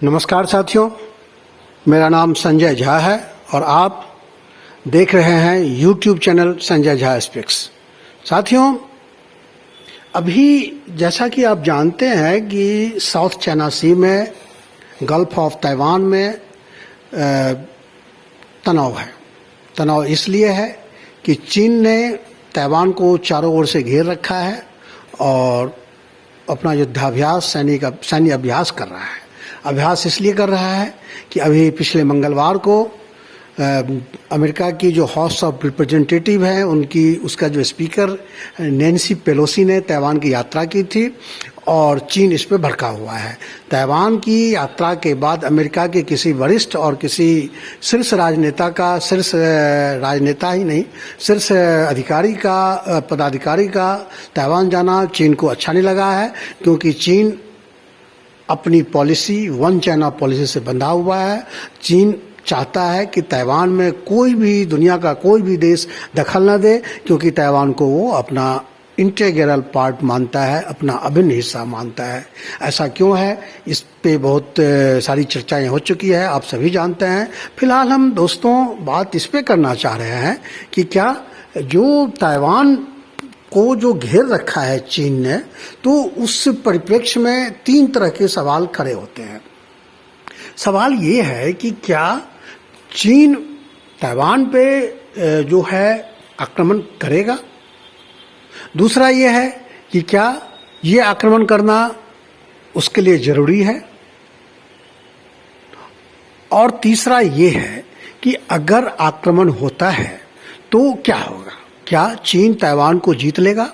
नमस्कार साथियों, मेरा नाम संजय झा है और आप देख रहे हैं YouTube channel Sanjay Jha speaks. साथियों, अभी जैसा कि आप जानते हैं कि साउथ चाइना सी में, गल्फ ऑफ ताइवान में तनाव है। तनाव इसलिए है कि चीन ने ताइवान को चारों ओर से घेर रखा है और अपना युद्धाभ्यास, सैन्य अभ्यास कर रहा है। अभ्यास इसलिए कर रहा है कि अभी पिछले मंगलवार को अमेरिका की जो हाउस ऑफ रिप्रेजेंटेटिव है उसका जो स्पीकर नैन्सी पेलोसी ने ताइवान की यात्रा की थी और चीन इस पे भड़का हुआ है। ताइवान की यात्रा के बाद अमेरिका के किसी वरिष्ठ और किसी शीर्ष पदाधिकारी का ताइवान जाना चीन को अच्छा नहीं लगा है, क्योंकि चीन अपनी पॉलिसी, वन चाइना पॉलिसी से बंधा हुआ है। चीन चाहता है कि ताइवान में दुनिया का कोई भी देश दखल न दे, क्योंकि ताइवान को वो अपना इंटीग्रल पार्ट मानता है, अपना अभिन्न हिस्सा मानता है। ऐसा क्यों है, इस पे बहुत सारी चर्चाएं हो चुकी है, आप सभी जानते हैं। फिलहाल हम दोस्तों बात इस पे करना चाह रहे हैं कि क्या जो ताइवान को जो घेर रखा है चीन ने, तो उस परिप्रेक्ष्य में तीन तरह के सवाल खड़े होते हैं। सवाल ये है कि क्या चीन ताइवान पे जो है आक्रमण करेगा? दूसरा ये है कि क्या ये आक्रमण करना उसके लिए जरूरी है? और तीसरा ये है कि अगर आक्रमण होता है तो क्या होगा? क्या चीन ताइवान को जीत लेगा?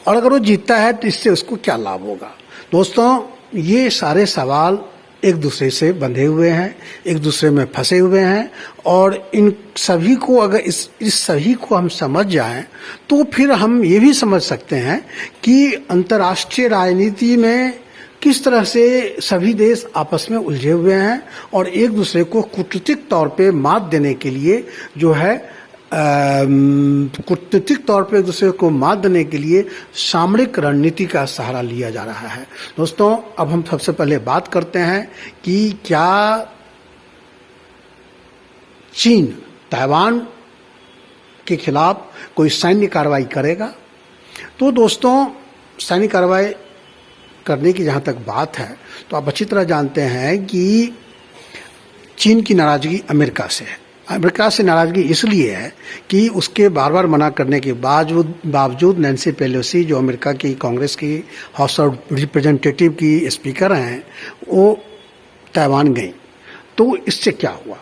और अगर वो जीतता है तो इससे उसको क्या लाभ होगा? दोस्तों, ये सारे सवाल एक दूसरे से बंधे हुए हैं, एक दूसरे में फंसे हुए हैं, और इन सभी को अगर इस सभी को हम समझ जाएं तो फिर हम ये भी समझ सकते हैं कि अंतर्राष्ट्रीय राजनीति में किस तरह से सभी देश आपस में उलझे हुए हैं और एक दूसरे को कूटनीतिक तौर पे मात देने के लिए जो है कूटनीतिक तौर पे एक दूसरे को मात देने के लिए सामरिक रणनीति का सहारा लिया जा रहा है। दोस्तों, अब हम सबसे पहले बात करते हैं कि क्या चीन ताइवान के खिलाफ कोई सैन्य कार्रवाई करेगा? तो दोस्तों, सैन्य कार्रवाई करने की जहाँ तक बात है तो आप अच्छी तरह जानते हैं कि चीन की नाराजगी अमेरिका से है। अमेरिका से नाराजगी इसलिए है कि उसके बार बार मना करने के बावजूद नैन्सी पेलोसी, जो अमेरिका की कांग्रेस की हाउस ऑफ रिप्रेजेंटेटिव की स्पीकर हैं, वो ताइवान गई। तो इससे क्या हुआ?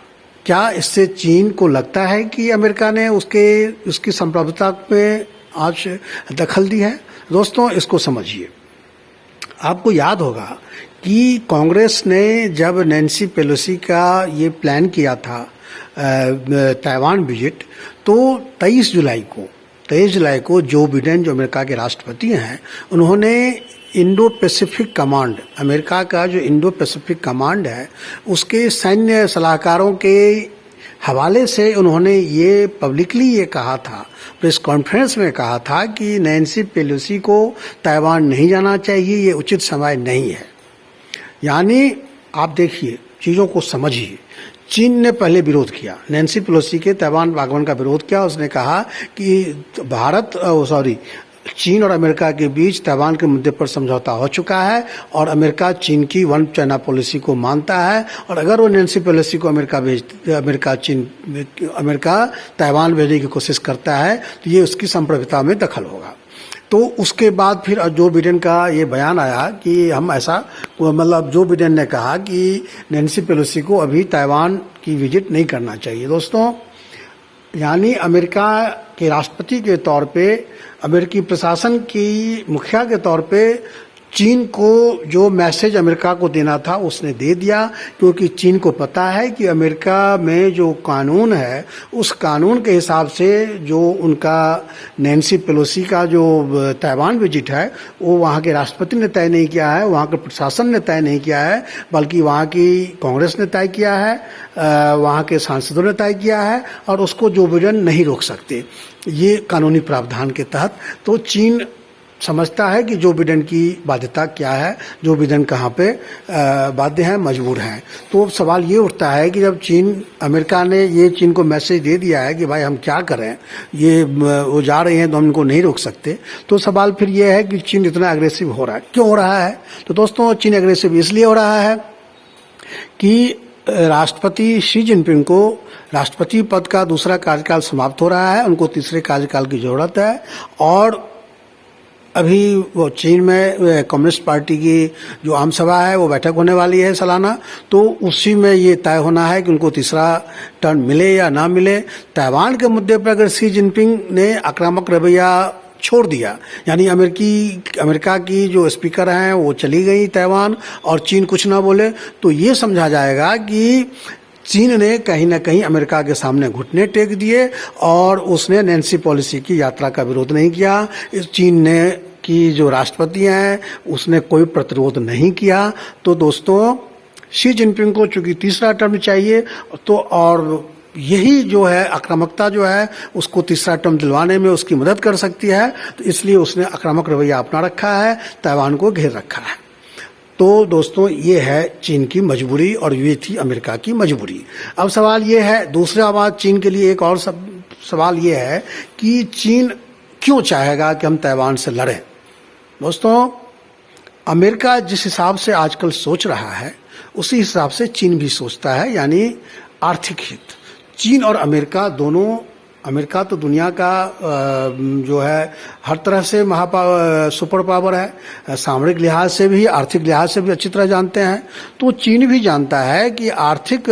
क्या इससे चीन को लगता है कि अमेरिका ने उसकी संप्रभुता में आज दखल दी है? दोस्तों, इसको समझिए। आपको याद होगा कि कांग्रेस ने जब नैन्सी पेलोसी का ये प्लान किया था ताइवान विजिट, तो 23 जुलाई को जो बिडेन, जो अमेरिका के राष्ट्रपति हैं, उन्होंने इंडो पैसिफिक कमांड, अमेरिका का जो इंडो पैसिफिक कमांड है, उसके सैन्य सलाहकारों के हवाले से उन्होंने ये पब्लिकली ये कहा था, प्रेस कॉन्फ्रेंस में कहा था कि नैन्सी पेलोसी को ताइवान नहीं जाना चाहिए, ये उचित समय नहीं है। यानी आप देखिए, चीज़ों को समझिए। चीन ने पहले विरोध किया, नैन्सी पेलोसी के ताइवान आगमन का विरोध किया। उसने कहा कि चीन और अमेरिका के बीच ताइवान के मुद्दे पर समझौता हो चुका है और अमेरिका चीन की वन चाइना पॉलिसी को मानता है, और अगर वो नैन्सी पेलोसी को अमेरिका ताइवान भेजने की कोशिश करता है तो ये उसकी संप्रभुता में दखल होगा। तो उसके बाद फिर जो बिडेन का ये बयान आया कि जो बिडेन ने कहा कि नैन्सी पेलोसी को अभी ताइवान की विजिट नहीं करना चाहिए। दोस्तों, यानी अमेरिका के राष्ट्रपति के तौर पे, अमेरिकी प्रशासन की मुखिया के तौर पे चीन को जो मैसेज अमेरिका को देना था उसने दे दिया, क्योंकि चीन को पता है कि अमेरिका में जो कानून है, उस कानून के हिसाब से जो उनका नैन्सी पेलोसी का जो ताइवान विजिट है, वो वहाँ के राष्ट्रपति ने तय नहीं किया है, वहाँ के प्रशासन ने तय नहीं किया है, बल्कि वहाँ की कांग्रेस ने तय किया है, वहाँ के सांसदों ने तय किया है, और उसको जो बिडेन नहीं रोक सकते ये कानूनी प्रावधान के तहत। तो चीन समझता है कि जो बिडेन की बाध्यता क्या है, जो बिडेन कहाँ पे बाध्य हैं, मजबूर हैं। तो अब सवाल ये उठता है कि जब अमेरिका ने ये चीन को मैसेज दे दिया है कि भाई हम क्या करें, ये वो जा रहे हैं तो हम इनको नहीं रोक सकते, तो सवाल फिर ये है कि चीन इतना अग्रेसिव हो रहा है, क्यों हो रहा है? तो दोस्तों, चीन अग्रेसिव इसलिए हो रहा है कि राष्ट्रपति शी जिनपिंग को राष्ट्रपति पद का दूसरा कार्यकाल समाप्त हो रहा है, उनको तीसरे कार्यकाल की जरूरत है। और अभी वो चीन में कम्युनिस्ट पार्टी की जो आम सभा है वो बैठक होने वाली है सालाना, तो उसी में ये तय होना है कि उनको तीसरा टर्म मिले या ना मिले। ताइवान के मुद्दे पर अगर शी जिनपिंग ने आक्रामक रवैया छोड़ दिया, यानी अमेरिका की जो स्पीकर हैं वो चली गई ताइवान और चीन कुछ ना बोले, तो ये समझा जाएगा कि चीन ने कहीं ना कहीं अमेरिका के सामने घुटने टेक दिए और उसने नैन्सी पॉलिसी की यात्रा का विरोध नहीं किया। इस चीन ने की जो राष्ट्रपति हैं उसने कोई प्रतिरोध नहीं किया। तो दोस्तों, शी जिनपिंग को चूंकि तीसरा टर्म चाहिए, तो और यही जो है आक्रामकता जो है उसको तीसरा टर्म दिलवाने में उसकी मदद कर सकती है, तो इसलिए उसने आक्रामक रवैया अपना रखा है, ताइवान को घेर रखा है। तो दोस्तों, ये है चीन की मजबूरी और ये थी अमेरिका की मजबूरी। अब सवाल ये है, दूसरा बात चीन के लिए एक और सवाल ये है कि चीन क्यों चाहेगा कि हम ताइवान से लड़ें? दोस्तों, अमेरिका जिस हिसाब से आजकल सोच रहा है उसी हिसाब से चीन भी सोचता है, यानी आर्थिक हित। चीन और अमेरिका दोनों, अमेरिका तो दुनिया का जो है हर तरह से सुपर पावर है, सामरिक लिहाज से भी, आर्थिक लिहाज से भी अच्छी तरह जानते हैं। तो चीन भी जानता है कि आर्थिक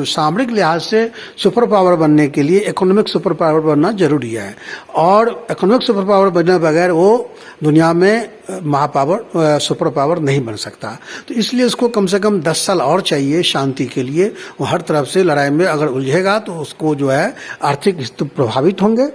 सामरिक लिहाज से सुपर पावर बनने के लिए इकोनॉमिक सुपर पावर बनना जरूरी है, और इकोनॉमिक सुपर पावर बनने बगैर वो दुनिया में सुपर पावर नहीं बन सकता। तो इसलिए उसको कम से कम 10 साल और चाहिए शांति के लिए। वो हर तरफ से लड़ाई में अगर उलझेगा तो उसको जो है आर्थिक हित प्रभावित होंगे,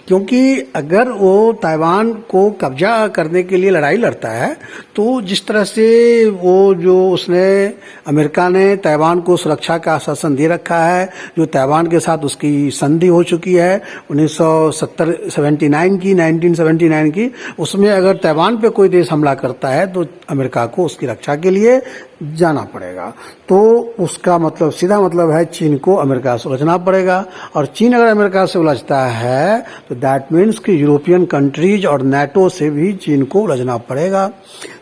क्योंकि अगर वो ताइवान को कब्जा करने के लिए लड़ाई लड़ता है तो जिस तरह से वो जो उसने अमेरिका ने ताइवान को सुरक्षा का आश्वासन दे रखा है, जो ताइवान के साथ उसकी संधि हो चुकी है 1979 की, उसमें अगर ताइवान पे कोई देश हमला करता है तो अमेरिका को उसकी रक्षा के लिए जाना पड़ेगा। तो उसका मतलब, सीधा मतलब है, चीन को अमेरिका से उलझना पड़ेगा, और चीन अगर अमेरिका से उलझता है तो दैट मीन्स कि यूरोपियन कंट्रीज और नाटो से भी चीन को उलझना पड़ेगा।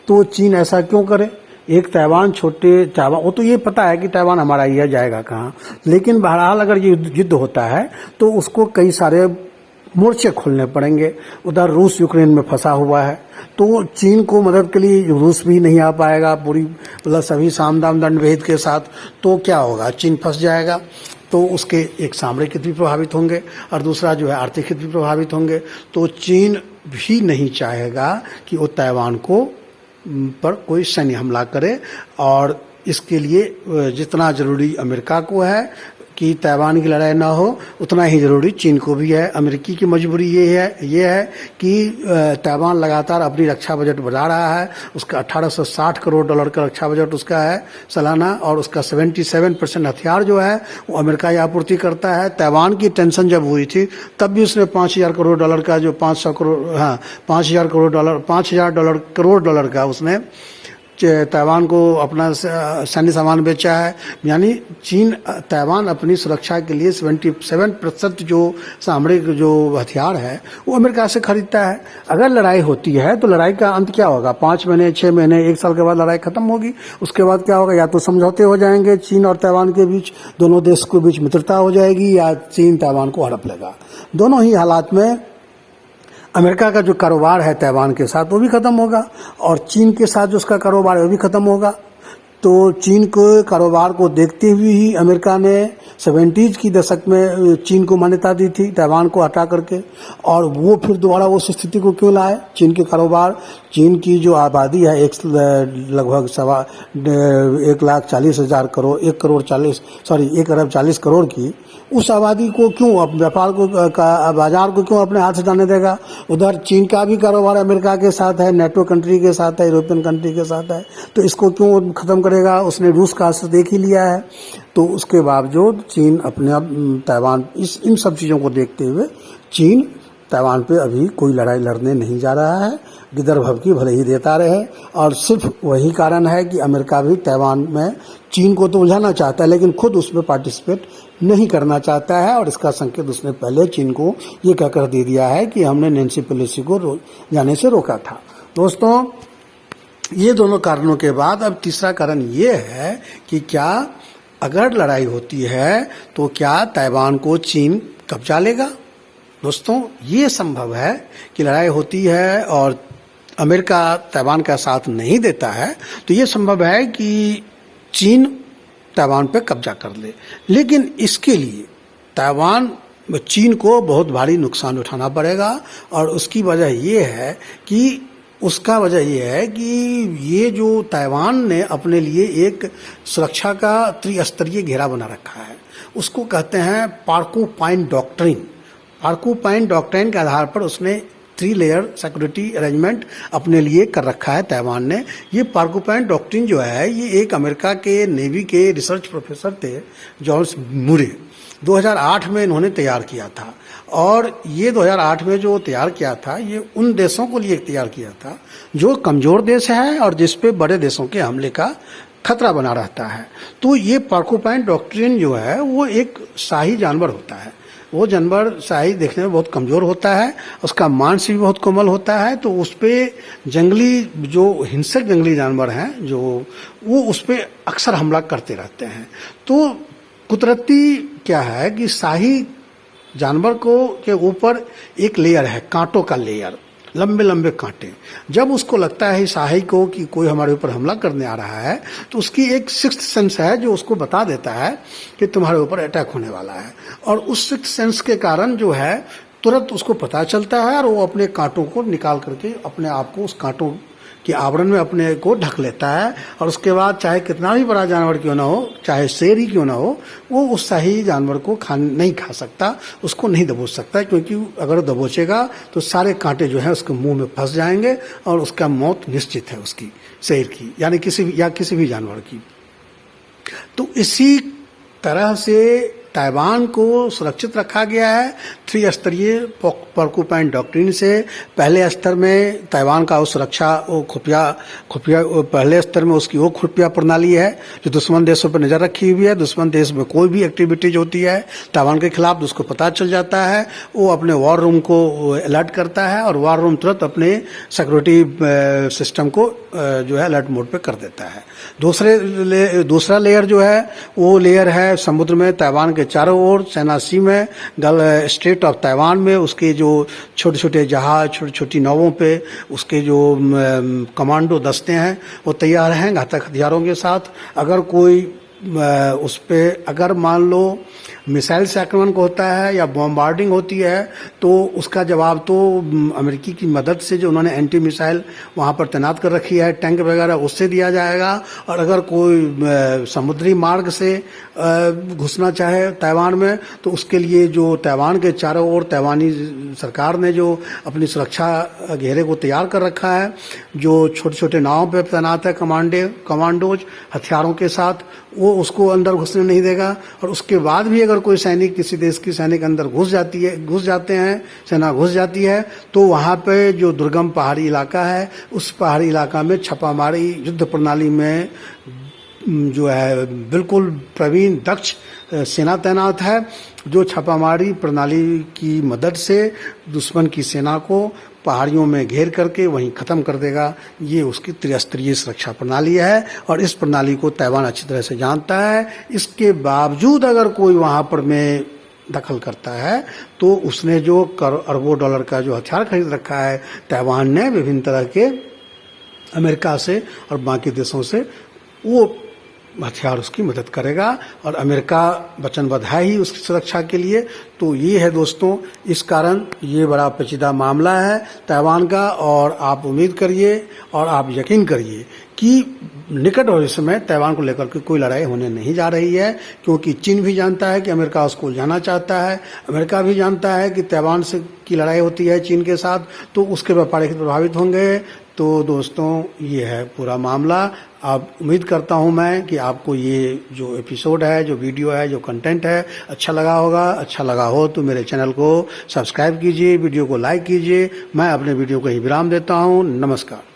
तो चीन ऐसा क्यों करे? एक ताइवान, वो तो ये पता है कि ताइवान हमारा ही है, जाएगा कहाँ, लेकिन बहरहाल अगर ये युद्ध होता है तो उसको कई सारे मोर्चे खोलने पड़ेंगे। उधर रूस यूक्रेन में फंसा हुआ है, तो चीन को मदद के लिए रूस भी नहीं आ पाएगा पूरी, मतलब सभी साम दाम दंड भेद के साथ। तो क्या होगा? चीन फंस जाएगा, तो उसके एक सामरिक हित भी प्रभावित होंगे और दूसरा जो है आर्थिक हित भी प्रभावित होंगे। तो चीन भी नहीं चाहेगा कि वो ताइवान को पर कोई सैन्य हमला करे, और इसके लिए जितना जरूरी अमेरिका को है कि ताइवान की लड़ाई ना हो, उतना ही जरूरी चीन को भी है। अमेरिकी की मजबूरी ये है कि ताइवान लगातार अपनी रक्षा बजट बढ़ा रहा है। उसका 1860 करोड़ डॉलर का रक्षा बजट उसका है सालाना, और उसका 77% हथियार जो है वो अमेरिका ही आपूर्ति करता है। ताइवान की टेंशन जब हुई थी तब भी उसने 5,000 करोड़ डॉलर का जो 5,000 करोड़ डॉलर का उसने ताइवान को अपना सैन्य सामान बेचा है। यानी ताइवान अपनी सुरक्षा के लिए 77% जो सामरिक जो हथियार है वो अमेरिका से खरीदता है। अगर लड़ाई होती है तो लड़ाई का अंत क्या होगा? 5 महीने, 6 महीने, 1 साल के बाद लड़ाई खत्म होगी। उसके बाद क्या होगा? या तो समझौते हो जाएंगे चीन और ताइवान के बीच, दोनों देश के बीच मित्रता हो जाएगी, या चीन ताइवान को हड़प लेगा। दोनों ही हालात में अमेरिका का जो कारोबार है ताइवान के साथ वो भी खत्म होगा, और चीन के साथ जो उसका कारोबार है वो भी खत्म होगा। तो चीन के कारोबार को देखते हुए ही अमेरिका ने 70s की दशक में चीन को मान्यता दी थी ताइवान को हटा करके, और वो फिर दोबारा उस स्थिति को क्यों लाए? चीन के कारोबार, चीन की जो आबादी है लगभग 1,40,000 करोड़, 1 अरब 40 करोड़ की, उस आबादी को क्यों, व्यापार को बाजार को क्यों अपने हाथ से जाने देगा? उधर चीन का भी कारोबार अमेरिका के साथ है, नाटो कंट्री के साथ है, यूरोपियन कंट्री के साथ है, तो इसको क्यों खत्म करेगा? उसने रूस का आश्रय देख ही लिया है। तो उसके बावजूद चीन अपने ताइवान, इन सब चीज़ों को देखते हुए चीन ताइवान पे अभी कोई लड़ाई लड़ने नहीं जा रहा है। गिदर भभकी भले ही देता रहे, और सिर्फ वही कारण है कि अमेरिका भी ताइवान में चीन को तो उलझाना चाहता है, लेकिन खुद उसमें पार्टिसिपेट नहीं करना चाहता है। और इसका संकेत उसने पहले चीन को ये कहकर दे दिया है कि हमने नैन्सी पेलोसी को जाने से रोका था। दोस्तों, ये दोनों कारणों के बाद अब तीसरा कारण ये है कि क्या अगर लड़ाई होती है तो क्या ताइवान को चीन कब्जा लेगा। दोस्तों, ये संभव है कि लड़ाई होती है और अमेरिका ताइवान का साथ नहीं देता है, तो ये संभव है कि चीन ताइवान पे कब्जा कर ले। लेकिन इसके लिए ताइवान चीन को बहुत भारी नुकसान उठाना पड़ेगा, और उसकी वजह ये है कि ये जो ताइवान ने अपने लिए एक सुरक्षा का त्रिस्तरीय घेरा बना रखा है, उसको कहते हैं पार्कोपाइन डॉक्ट्रिन। पार्कोपाइन डॉक्ट्रिन के आधार पर उसने 3 लेयर सिक्योरिटी अरेंजमेंट अपने लिए कर रखा है ताइवान ने। ये पार्कोपाइन डॉक्ट्रिन जो है, ये एक अमेरिका के नेवी के रिसर्च प्रोफेसर थे, जॉर्ज मुरे, 2008 में इन्होंने तैयार किया था। और ये 2008 में जो तैयार किया था, ये उन देशों को लिए तैयार किया था जो कमज़ोर देश है और जिस पे बड़े देशों के हमले का खतरा बना रहता है। तो ये पार्कोपाइन डॉक्ट्रिन जो है वो एक शाही जानवर होता है। वो जानवर शाही देखने में बहुत कमज़ोर होता है, उसका मांस भी बहुत कोमल होता है, तो उस पर जंगली जो हिंसक जंगली जानवर हैं जो वो उस पर अक्सर हमला करते रहते हैं। तो कुदरती क्या है कि शाही जानवर को के ऊपर एक लेयर है, कांटों का लेयर, लंबे लंबे कांटे। जब उसको लगता है शाही को कि कोई हमारे ऊपर हमला करने आ रहा है, तो उसकी एक सिक्स्थ सेंस है जो उसको बता देता है कि तुम्हारे ऊपर अटैक होने वाला है। और उस सिक्स्थ सेंस के कारण जो है तुरंत उसको पता चलता है और वो अपने कांटों को निकाल करके अपने आप को उस कांटों के आवरण में अपने को ढक लेता है। और उसके बाद चाहे कितना भी बड़ा जानवर क्यों ना हो, चाहे शेर ही क्यों ना हो, वो उस शाही जानवर को नहीं खा सकता, उसको नहीं दबोच सकता, क्योंकि अगर दबोचेगा तो सारे कांटे जो है उसके मुंह में फंस जाएंगे और उसका मौत निश्चित है, उसकी शेर की यानी किसी भी जानवर की। तो इसी तरह से ताइवान को सुरक्षित रखा गया है 3 स्तरीय पार्कोपाइन डॉक्ट्रिन से। पहले स्तर में ताइवान का सुरक्षा वो खुफिया पहले स्तर में उसकी वो खुफिया प्रणाली है जो दुश्मन देशों पर नजर रखी हुई है। दुश्मन देश में कोई भी एक्टिविटीज होती है ताइवान के खिलाफ उसको पता चल जाता है, वो अपने वॉर रूम को अलर्ट करता है और वॉर रूम तुरंत अपने सिक्योरिटी सिस्टम को जो है अलर्ट मोड पे कर देता है। दूसरा लेयर जो है वो लेयर है समुद्र में ताइवान के चारों ओर, चाइना सी में, स्ट्रेट ऑफ ताइवान में उसके जो छोटे छोटे जहाज, छोटी छोटी नावों पे उसके जो कमांडो दस्ते हैं वो तैयार हैं घातक हथियारों के साथ। अगर कोई उस पे अगर मान लो मिसाइल से आक्रमण होता है या बॉम्बार्डिंग होती है तो उसका जवाब तो अमेरिकी की मदद से जो उन्होंने एंटी मिसाइल वहाँ पर तैनात कर रखी है, टैंक वगैरह, उससे दिया जाएगा। और अगर कोई समुद्री मार्ग से घुसना चाहे ताइवान में तो उसके लिए जो ताइवान के चारों ओर ताइवानी सरकार ने जो अपनी सुरक्षा घेरे को तैयार कर रखा है, जो छोटे छोटे नावों पर तैनात है कमांडोज हथियारों के साथ, वो उसको अंदर घुसने नहीं देगा। और उसके बाद भी अगर कोई सैनिक किसी देश की सैनिक अंदर घुस जाते हैं, सेना घुस जाती है, तो वहाँ पे जो दुर्गम पहाड़ी इलाका है उस पहाड़ी इलाका में छापामारी युद्ध प्रणाली में जो है बिल्कुल प्रवीण दक्ष सेना तैनात है, जो छापामारी प्रणाली की मदद से दुश्मन की सेना को पहाड़ियों में घेर करके वहीं ख़त्म कर देगा। ये उसकी त्रिस्तरीय सुरक्षा प्रणाली है और इस प्रणाली को ताइवान अच्छी तरह से जानता है। इसके बावजूद अगर कोई वहाँ पर में दखल करता है तो उसने जो अरबों डॉलर का जो हथियार खरीद रखा है ताइवान ने विभिन्न तरह के अमेरिका से और बाकी देशों से, वो हथियार उसकी मदद करेगा और अमेरिका वचनबद्ध है ही उसकी सुरक्षा के लिए। तो ये है दोस्तों, इस कारण ये बड़ा पेचीदा मामला है ताइवान का। और आप उम्मीद करिए और आप यकीन करिए कि निकट भविष्य में ताइवान को लेकर के कोई लड़ाई होने नहीं जा रही है, क्योंकि चीन भी जानता है कि अमेरिका उसको उलझाना चाहता है, अमेरिका भी जानता है कि ताइवान से की लड़ाई होती है चीन के साथ तो उसके व्यापार प्रभावित होंगे। तो दोस्तों ये है पूरा मामला। अब उम्मीद करता हूं मैं कि आपको ये जो एपिसोड है, जो वीडियो है, जो कंटेंट है, अच्छा लगा होगा। अच्छा लगा हो तो मेरे चैनल को सब्सक्राइब कीजिए, वीडियो को लाइक कीजिए। मैं अपने वीडियो को ही विराम देता हूं। नमस्कार।